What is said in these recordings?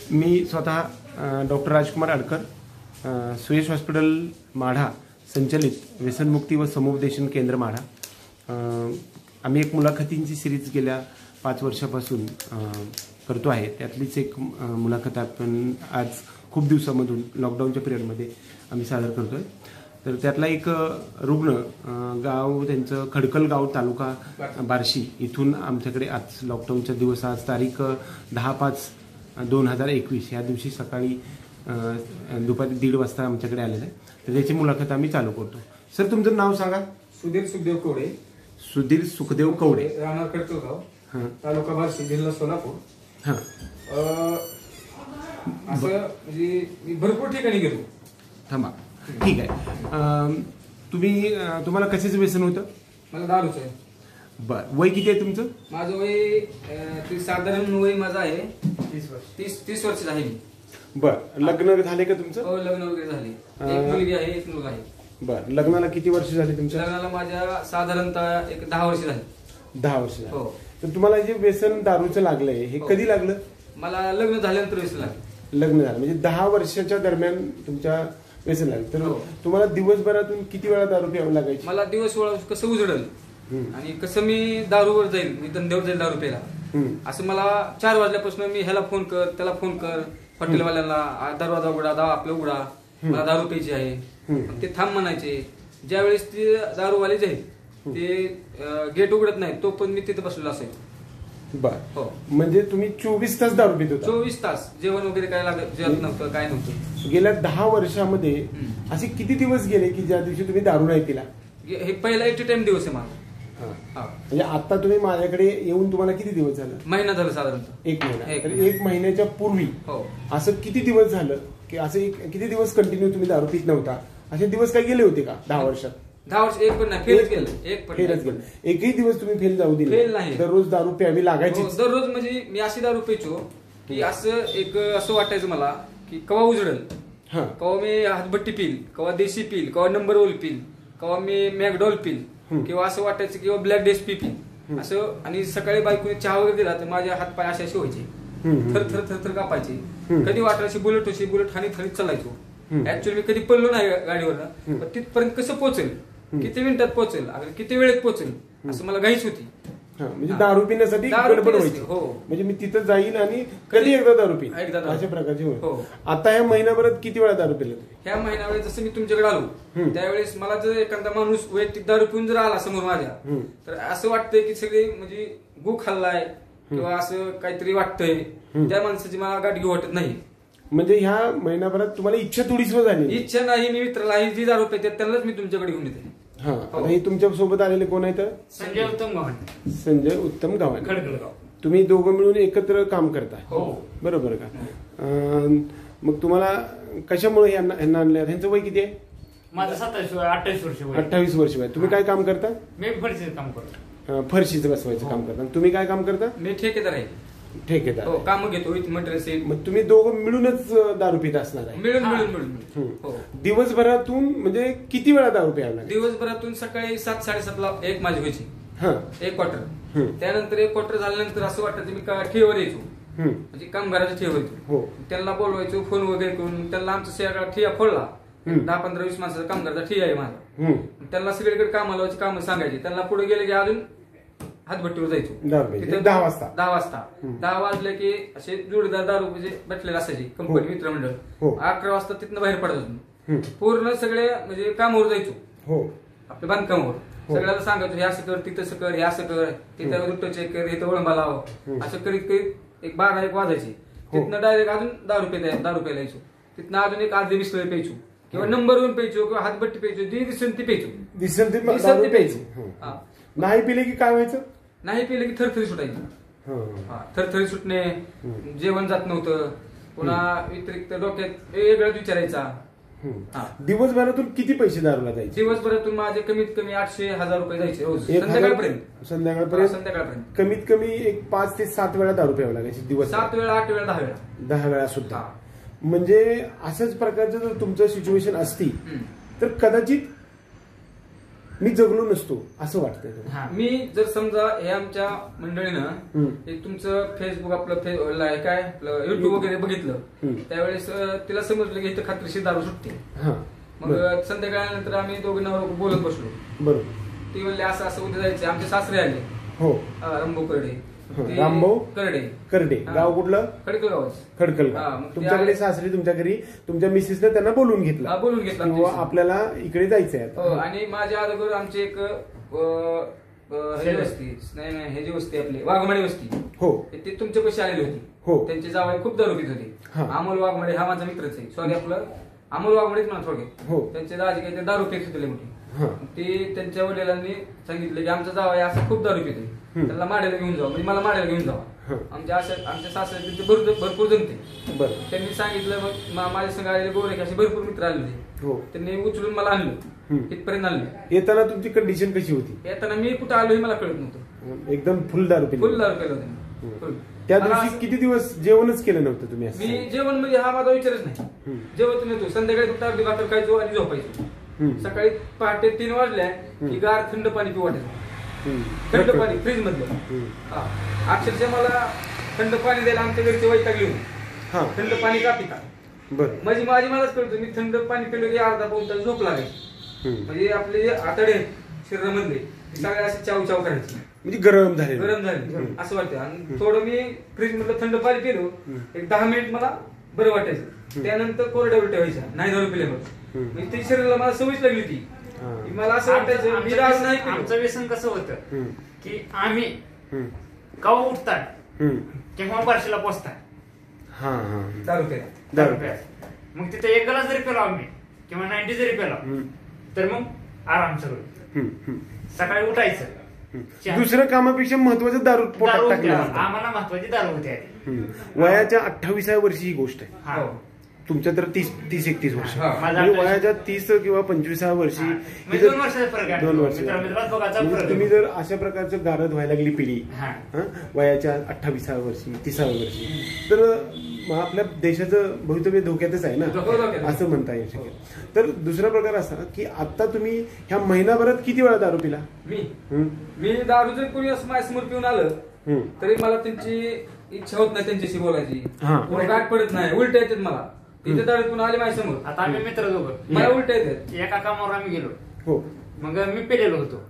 मी स्वतः डॉक्टर राजकुमार अडकर, सुयश हॉस्पिटल माढा संचलित व्यसनमुक्ती व समुपदेशन केंद्र माढा। आम्ही एक मुलाखतींची सिरीज गेल्या 5 वर्षापासून करतो आहे। त्यातलीच एक मुलाखत आपण आज खूप दिवसामधून लॉकडाऊनच्या पिरियडमध्ये आम्ही सादर करतोय। तर त्यातला एक रुग्ण गाव त्यांचं खडकल गाव तालुका बार्शी इथून आमच्याकडे आज लॉकडाऊनचा दिवस आज तारीख 10/5/2021 या दिवशी सकाळी दुपारी 1:30 वाजता आमच्याकडे आलेलं आहे। तर त्याची मुलाखत आम्ही चालू करतो। सर, तुमचं नाव सांगा। सुधीर सुखदेव कवडे। सुधीर सुखदेव कवडे, राहणार खडकलगाव, तालुका बार्शी, जिल्हा सोलापूर। असं म्हणजे मी भरपूर ठिकाणी गेलो। थांबा, ठीक आहे। तुम्हाला कशाचं व्यसन होतं? मला दारूचं आहे। बर, वय किती आहे तुमचं? माझं वय साधारण वय माझं आहे 30 वर्ष आहे मी। बर, लग्न झाले का तुमचं? हो, लग्न वगैरे झाले। एक मुलगी आहे, एक मुलगा आहे। बर, लग्नाला किती वर्ष झाली तुमच्या? लग्नाला माझ्या साधारणतः एक 10 वर्ष झाली। 10 वर्ष झाली। हो। तर तुम्हाला जे व्यसन दारूचं लागलंय हे कधी लागलं? मला लग्न झाल्यानंतर व्यसन लागलं। लग्न झालं म्हणजे 10 वर्षाच्या दरम्यान तुमच्या व्यसन लागलं। तर तुम्हाला दिवसभरातून किती वेळा दारू प्यावं लागायची? मला दिवस कसं उजडल आणि कसं मी दारूवर जाईल, मी धंद्यावर जाईल दारू प्यायला, असं मला 4 वाजल्यापासून मी ह्याला फोन कर, त्याला फोन कर, हॉटेलवाल्यांना दरवाजा उघडा, आपलं उघडा, मला दारू प्यायची आहे। ते थांब म्हणायचे। ज्या वेळेस ते दारूवाले जे ते गेट उघडत नाही तो पण मी तिथे बसलेलो असायचो। बर, हो। म्हणजे तुम्ही 24 तास दारू पित होता? 24 तास जेवण वगैरे काय लागत नव्हतं, काय नव्हतं। गेल्या 10 वर्षामध्ये असे किती दिवस गेले की ज्या दिवशी तुम्ही दारू नाही पिला? हे पहिला 80 टाइम दिवस आहे माझा। म्हणजे आता तुम्ही माझ्याकडे येऊन तुम्हाला किती दिवस झालं? महिना झाला साधारणतः। 1 महिना। तर 1 महिन्याच्या पूर्वी असं किती दिवस झालं की असे किती दिवस कंटिन्यू तुम्ही दारू पित नव्हता? असे दिवस काही गेले होते का 10 वर्षात? 10 वर्ष एक पण नाही, फेलच गेलं। फेलच गेलं। एकही दिवस तुम्ही फेल जाऊ दिले? फेल नाही। दररोज दारू प्यावी लागायची? दररोज म्हणजे मी अशी दारू प्यायचो की असं वाटायचं मला की कवा उजडल, कवा मी हातभट्टी पिल, कवा देशी पिल, कवा नंबर ओल पिल, कवा मी मॅकडॉल पिल, किंवा असं वाटायचं किंवा ब्लॅक डेस पिल असं। आणि सकाळी बायकोने चहा वगैरे दिला तर माझे हात पाय असे व्हायचे, थर थर थर थर कापायचे। कधी वाटायची बुलेट होती, बुलेट हानी थरीत चालायचो। ऍक्च्युअली मी कधी पडलो नाही गाडीवर, तिथपर्यंत कसं पोहोचेल, किती मिनिटात पोहोचेल, किती वेळेत पोहोचेल असं मला घाईच होती। म्हणजे दारू पिण्यासाठी गडबड व्हायची। हो, म्हणजे मी तिथं जाईल आणि कधी एकदा दारू पिईल अशा प्रकारची होईल। आता ह्या महिनाभरात किती वेळा दारू पिलं? ह्या महिन्यावेळेस जसं मी तुमच्याकडे आलो त्यावेळेस मला जर एखादा माणूस वैयक्तिक दारू पिऊन जर आला समोर माझ्या, तर असं वाटतंय की सगळे म्हणजे गु खाल्लाय किंवा असं काहीतरी वाटतंय, त्या माणसाची मला गाठ घेऊ वाटत नाही। म्हणजे ह्या महिनाभरात तुम्हाला इच्छा थोडीच झाली? इच्छा नाही। मी मित्राला जी दारू पिते त्यांनाच मी तुमच्याकडे घेऊन येते। हे तुमच्या सोबत आलेले कोण आहेत? संजय उत्तम गव्हाणे। संजय उत्तम गव्हाणे, खडकलगाव। तुम्ही दोघं मिळून एकत्र काम करताय? हो, बरोबर का? मग तुम्हाला कशामुळे यांना आणलं? ह्यांचं वय किती आहे? माझं 28 वर्ष वय। 28 वर्ष वय। तुम्ही काय काम करता? मी फरशीचं काम करतो। फरशीचं बसवायचं काम करता। तुम्ही काय काम करता? मी ठेकेदार आहे। ठेकेदार काम घेतो विथ मटेरियल। मग तुम्ही दोघं मिळूनच दारू पित असणार आहे? मिळून। दिवसभरातून म्हणजे किती वेळा दारू प्यावं लागेल? दिवसभरातून सकाळी 7-7:30ला एक माझी व्हायची, एक क्वार्टर। त्यानंतर एक क्वार्टर झाल्यानंतर असं वाटायचं मी ठेवर यायचो, म्हणजे कामगाराच्या ठेवर यायचो। त्यांना बोलवायचो फोन वगैरे करून, त्यांना आमचा सगळा ठिया खोलला, 10-15-20 माणसाचा कामगाराचा ठिया आहे माझा। त्यांना सगळीकडे कामाला कामं सांगायची, त्यांना पुढे गेले की अजून हातभट्टीवर जायचो। तिथे 10 वाजता 10 वाजले की असे जोडीदार दारू म्हणजे बसलेले असायचे कंपनी मित्रमंडळ। 11 वाजता तिथनं बाहेर पडायचो, पूर्ण सगळे म्हणजे कामावर जायचो, आपल्या बांधकामावर। सगळ्याला सांगायचो हे असं कर, तिथं असं कर, हे असं कर, तिथं रुट्ट चेक कर, इथं वळंबा लाव, असं करीत करीत एक 12-1 वाजायचे। तिथनं डायरेक्ट अजून दारू प्यायला यायचो। तिथनं अजून एक अर्धे बिस्लरी प्यायचो किंवा नंबर 1 प्यायचो किंवा हातभट्टी प्यायचो, जी दिसेल ती प्यायचो। नाही पिले की काय व्हायचं? नाही पिले की थरथरी सुटायची, थरथरी सुटणे, जेवण जात नव्हतं, पुन्हा व्यतिरिक्त डोक्यात वेगळाच विचारायचा। दिवसभरातून किती पैसे दारूला जायचे? दिवसभरातून माझे कमीत कमी 800-1000 रुपये जायचे रोज, संध्याकाळपर्यंत। कमीत कमी एक 5 ते 7 वेळा दारू प्यावं लागायची दिवस? 7 वेळा, 8 वेळा, 10 वेळा सुद्धा। म्हणजे असंच प्रकारचं जर तुमचं सिच्युएशन असती तर कदाचित मी जगलो नसतो असं वाटतंय. हा. मी जर समजा हे आमच्या मंडळीनं एक तुमचं फेसबुक आपलं काय आपलं युट्यूब वगैरे बघितलं त्यावेळेस तिला समजलं की इथं खात्रीशीर दारू सुटते. मग संध्याकाळनंतर आम्ही दोघांना बोलत बसलो. बरोबर. ती म्हणले असं असं उद्या जायचे. आमचे सासरे आले. हो. रामभाऊ करडे. रामभाऊ करडे. गाव कुठलं? खडकल गाव. खडकल. तुमच्याकडे सासरी तुमच्या घरी तुमच्या मिसेसने त्यांना बोलून घेतलं. आपल्याला इकडे जायचंय. आणि माझ्या अगोदर आमची एक हे जी वस्ती आपली वाघमाडी वस्ती. हो. ती तुमच्या पैसे आलेली होती. हो. त्यांची जावई खूप दारू पित होती. अमोल वाघमाडे हा माझा मित्रच आहे. सॉरी आपलं अमोल वाघमाडेच म्हणा थोडक्यात. हो. त्यांचे दाजी काही दारू पित होते मोठी. ते त्यांच्या वडिलांनी सांगितलं की आमचा जावई असं खूप दारू पितोय. त्याला माड्याला घेऊन जावं. म्हणजे मला माड्याला घेऊन जावा. आमच्या सासऱ्याचे भरपूर जमते. त्यांनी सांगितलं. मग माझ्या संग आलेले गोरे असे भरपूर मित्र आले होते. त्यांनी उचलून मला आणलं. इथपर्यंत आणलं. येताना तुमची कंडिशन कशी होती? येताना मी कुठं आलो हे मला कळत नव्हतं. एकदम फुल दारू पिली. फुल दारू केलं होतं. त्या दिवशी किती दिवस जेवणच केलं नव्हतं तुम्ही? मी जेवण म्हणजे हा माझा विचारच नाही. जेवत नव्हतो. संध्याकाळी फक्त अर्धी भाकर खायचो आणि झोपायचो. सकाळी पहाटे 3 वाजल्या की गार थंड पाणी पिऊ वाटायचं. थंड पाणी फ्रीज मधलं. अक्षरशः मला थंड पाणी द्यायला आमच्या घरचे वैतागले होते. थंड पाणी का पिता? म्हणजे मलाच कळतो. मी थंड पाणी पिलो की अर्धा पाऊण तास झोप लागायची. म्हणजे आपले जे आतडे शरीरामधले सगळे असे चाव चाव करायचे. म्हणजे गरम झाले असं वाटतं. आणि थोडं मी फ्रीज मधलं थंड पाणी पिलो एक 10 मिनिट मला बरं वाटायचं. त्यानंतर कोरड्या उलट्या व्हायच्या नाही दारू पिल्यावर. म्हणजे ते शरीराला मला सवयच लागली ती. मला असं वाटायचं मी दारू नाही पिलो. आमचं व्यसन कसं होतं की आम्ही कवा उठतात किंवा बारशीला पोचतात दारू प्यायला. मग तिथे 1 ग्लास जरी पेलो आम्ही किंवा 90 जरी पेलो तर मग आराम सगळं. सकाळी उठायचं. दुसऱ्या कामापेक्षा महत्वाचं दारू पोटात टाकलं. आम्हाला महत्वाची दारू होती आधी. वयाच्या 28व्या वर्षी ही गोष्ट आहे. तुमच्या तर 30-31 वर्ष. वयाच्या 30 किंवा 25व्या वर्षी 2 वर्षाचा फरक आहे. 2 वर्ष. तुम्ही जर अशा प्रकारचं गारद व्हायला लागली पिढी वयाच्या 28व्या वर्षी 30व्या वर्षी तर आपल्या देशाचं भवितव्य धोक्यातच आहे ना असं म्हणता येईल शकेल. तर दुसरा प्रकार असा की आता तुम्ही ह्या महिनाभरात किती वेळा दारू पिला? मी दारू जर कोणी असं माझ्यासमोर पिऊन आलं तरी मला त्यांची इच्छा होत नाही त्यांच्याशी बोलायची. गाठ पडत नाही. उलट येतात मला. तिथे दारू पिऊन आले माझ्यासमोर. आता आम्ही मित्र दोघं मला उलट येतात. एका कामावर आम्ही गेलो. हो. मग मी पेलेलो होतो.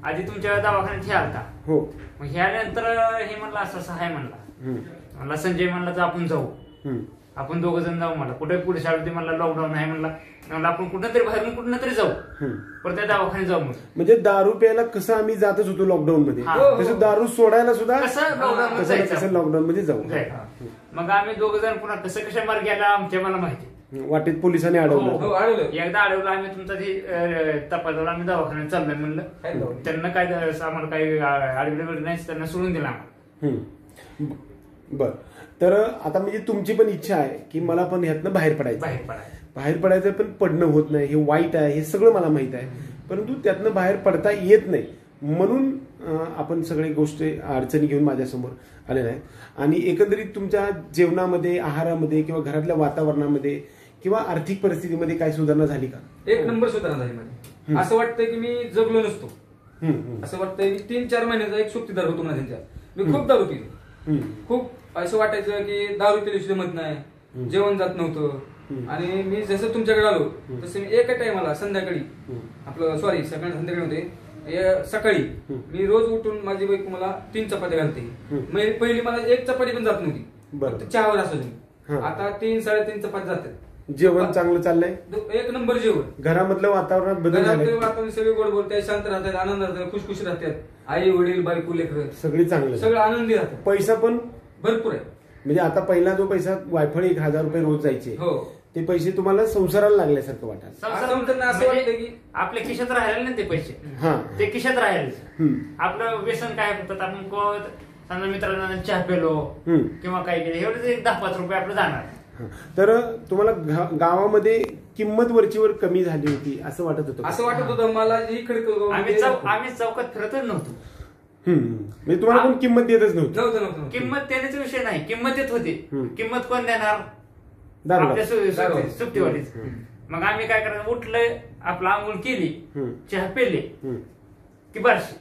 आधी तुमच्या दवाखान्यात हे आलता. हो. मग ह्यानंतर हे म्हणलं असं असं आहे म्हणला संजय म्हणला तर आपण जाऊ. आपण 2 जण जाऊ. मला कुठे पुढे शाळेत म्हणला लॉकडाऊन आहे म्हणला आपण कुठं तरी बाहेरून कुठं तरी जाऊ. पण त्या दवाखान्यात जाऊ. म्हणजे दारू प्यायला कसं आम्ही जातच होतो लॉकडाऊन मध्ये तसं दारू सोडायला सुद्धा कसं लॉकडाऊन मध्ये जाऊ. मग आम्ही 2 जण पुन्हा कसं कशा मार्ग गेला आमच्या मला माहिती. वाटेत पोलिसांनी अडवलं. एकदा अडवलं आम्ही. तुमचा ते तपासावर आम्ही दवाखान्यात चाललोय म्हणलं. त्यांना काय आम्हाला काही अडवलं नाही. त्यांना सोडून दिलं आम्हाला. बर. तर आता म्हणजे तुमची पण इच्छा आहे की मला पण ह्यातनं बाहेर पडायचं पण पडणं होत नाही. हे वाईट आहे हे सगळं मला माहित आहे. परंतु त्यातनं बाहेर पडता येत नाही म्हणून आपण सगळे गोष्टी अडचणी घेऊन माझ्यासमोर आलेल्या आहेत. आणि एकंदरीत तुमच्या जेवणामध्ये आहारामध्ये किंवा घरातल्या वातावरणामध्ये किंवा आर्थिक परिस्थितीमध्ये काय सुधारणा झाली का? 1 नंबर सुधारणा झाली माझी. असं वाटतंय की मी जगलो नसतो. असं वाटतंय की 3-4 महिन्याचा एक सुट्टीदार होतो ना त्यांच्या. मी खूप दारू पिली. खूप असं वाटायचं की दारू पिली जमत नाही. जेवण जात नव्हतं. आणि मी जसं तुमच्याकडे आलो तसं मी एका टायमाला संध्याकाळी संध्याकाळी होते सकाळी मी रोज उठून माझी बायको मला 3 चपात्या घालते. पहिली मला 1 चपाती पण जात नव्हती. चहावर असायची. आता 3-3.5 चपाती जातात. जेवण चांगलं चाललंय. 1 नंबर जेवण. घरामधलं वातावरण वातावरण सगळे गोड बोलतात. शांत राहतात. आनंद राहतात. खुशखुशी राहतात. आई वडील बायको लेकरं सगळी चांगलं सगळं आनंदी राहतात. पैसा पण भरपूर आहे. म्हणजे आता पहिला जो पैसा वायफळ 1000 रुपये रोज जायचे ते पैसे तुम्हाला संसाराला लागल्यासारखं वाटत. असं वाटतं की आपल्या खिशात राहिले ना ते पैसे. ते खिशात राहिले. आपलं व्यसन काय होतं आपण समजा मित्रांना चहा पेलो किंवा काही केलं एवढे 10-5 रुपये आपलं जाणार. तर तुम्हाला गावामध्ये किंमत वरचीवर कमी झाली होती असं वाटत होतं? असं वाटत होतं मला. आम्ही चौकात फिरतच नव्हतो. म्हणजे तुम्हाला कोण किंमत देतच नव्हतं? किंमत देण्याचा विषय नाही. किंमत देत होती. किंमत कोण देणार? दारू सुट्टीवाडीच. मग आम्ही काय करायचं उठलंय आपला आंघोळ केली, हम्म. चहा पेले हम्म. की बारशी.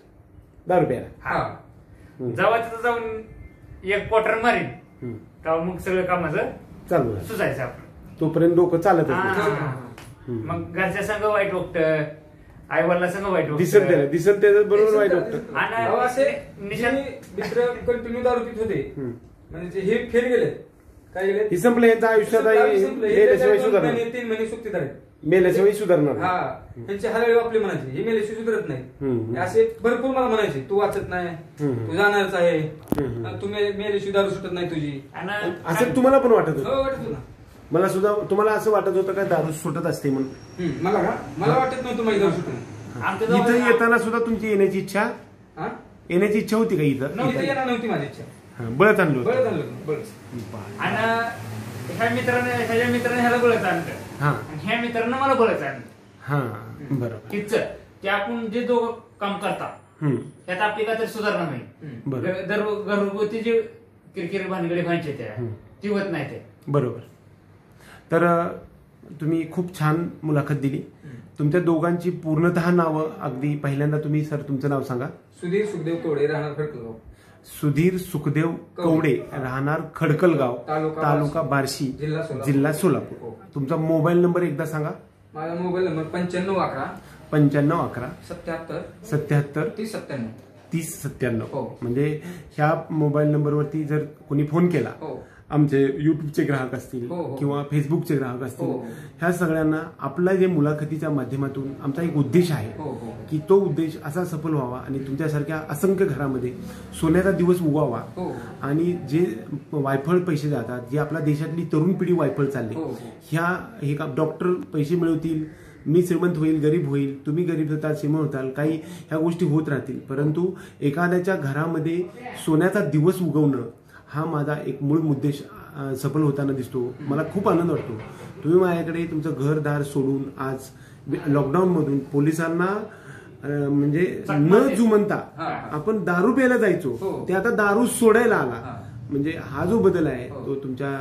दारू प्यायला. हा जेव्हा तिथं जाऊन एक क्वार्टर मारीन हम्म. तेव्हा मग सगळं कामाचं चालू आहे. सुचायचं आपलं. तोपर्यंत डोकं चालतच नाही. हा. मग घरच्या संघ वाईट बघतं, आई वडिला संघ वाईट दिसत त्याला बघतं. दिसत त्याचं बरोबर वाईट वाटतं. अहो, असे निशाण मित्र कंटिन्यू दारू पित होते, हम्म. म्हणजे हे फेल गेले. काय गेले? हे संपलं यांच्या आयुष्यात संपलं. हे मेल्याशिवाय 2 सुधारणार. महिने 3 महिने सुट्टीत आहेत. मेल्याशिवाय सुधारणार. हा त्यांचे हलवे आपले म्हणायचे, हे मेल्याशिवाय सुधारत नाही. हम्म. हे असे भरपूर मला म्हणायचे, तू वाचत नाही, हम्म. तू जाणारच आहे, हम्म. तू मेल्याशिवाय दारू सुटत नाही तुझी. आणि असं तुम्हाला पण वाटत होतं? हो वाटत ना. मला सुद्धा तुम्हाला असं वाटत होतं का दारू सुटत असते म्हणून? मला का? मला वाटत नव्हतं माझी दारू सुटत. आमच्या इथं जवळ- येताना सुद्धा तुमची येण्याची इच्छा हा येण्याची इच्छा होती का इथं? नव्हती, येणार नव्हती माझी इच्छा. हा, बळत आणलं बरं होतं. झालं बरं. आणि ह्या मित्राने ह्याला बोलत आणलं, हा आणि ह्या मित्रानं मला बोलत आणलं. हा बरोबर. तिचं ते आपण जे दोघं काम करतात हम्म. त्यात आपली काय तर सुधारणा नाही. बरोबर. घरगुती जे किरकिरी भानगडी व्हायचे त्या ती होत नाही ते. बरोबर. तर तुम्ही खूप छान मुलाखत दिली. तुमच्या दोघांची पूर्णतः नावं अगदी पहिल्यांदा तुम्ही सर तुमचं नाव सांगा. सुधीर सुखदेव कवडे, राहणार खडकलगाव. सुधीर सुखदेव कवडे, राहणार खडकलगाव, तालुका तालुका बार्शी, जिल्हा सोलापूर. जिल्हा सोलापूर. हो. तुमचा मोबाईल नंबर एकदा सांगा. माझा मोबाईल नंबर 9511 9511 77 77 30 97. 3097. हो. म्हणजे ह्या मोबाईल नंबरवरती जर कोणी फोन केला, हो आमचे युट्यूबचे ग्राहक असतील हो, हो. किंवा फेसबुकचे ग्राहक असतील, हो, हो. ह्या सगळ्यांना आपला जे मुलाखतीच्या माध्यमातून आमचा एक उद्देश आहे हो हो की तो उद्देश असा सफल व्हावा आणि तुमच्यासारख्या असंख्य घरामध्ये सोन्याचा दिवस उगवावा. हो आणि जे वायफळ पैसे जातात, जी आपल्या देशातली तरुण पिढी वायफळ चालली, हो, हो. हे का डॉक्टर पैसे मिळवतील, मी श्रीमंत होईल, गरीब होईल, तुम्ही गरीब होताल, श्रीमंत होताल, काही ह्या गोष्टी होत राहतील. परंतु एखाद्याच्या घरामध्ये सोन्याचा दिवस उगवणं हा माझा एक मूळ उद्देश सफल होताना दिसतो. मला खूप आनंद वाटतो. तुम्ही माझ्याकडे तुमचं घरदार सोडून आज लॉकडाऊन मधून पोलिसांना म्हणजे न जुमनता हा. आपण दारू प्यायला जायचो, हो. ते आता दारू सोडायला आला. हा. म्हणजे हा जो बदल आहे हो. तो तुमच्या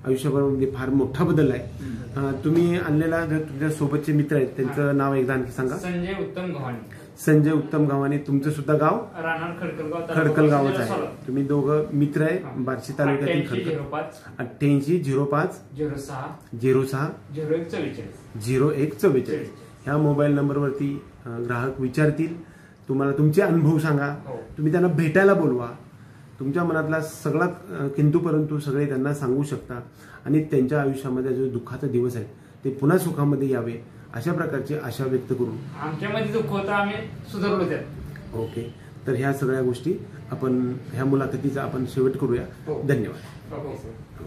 आयुष्यामध्ये फार मोठा बदल आहे. तुम्ही आणलेला जे तुमच्या सोबतचे मित्र आहेत त्यांचं नाव एकदा आणखी सांगा. संजय उत्तम गव्हाणे, संजय उत्तम गावाने. तुमचं सुद्धा गाव राहणार खडकलगाव, खडकलगावच जिल्हा आहे. सोलापूर. तुम्ही दोघं मित्र आहे. बार्शी तालुक्यातील 8805 88 05 06 06 0144. 0144 ह्या मोबाईल नंबरवरती ग्राहक विचारतील. तुम्हाला तुमचे अनुभव सांगा. हो. तुम्ही त्यांना भेटायला बोलवा. तुमच्या मनातला सगळा किंतु परंतु सगळे त्यांना सांगू शकता आणि त्यांच्या आयुष्यामध्ये जो दुःखाचा दिवस आहे ते पुन्हा सुखामध्ये यावे अशा प्रकारची आशा व्यक्त करून आमच्यामध्ये दुःख होतं, आम्ही सुधारलो त्यात. ओके. तर ह्या सगळ्या गोष्टी आपण ह्या मुलाखतीचा आपण शेवट करूया. हो. धन्यवाद. हो, हो.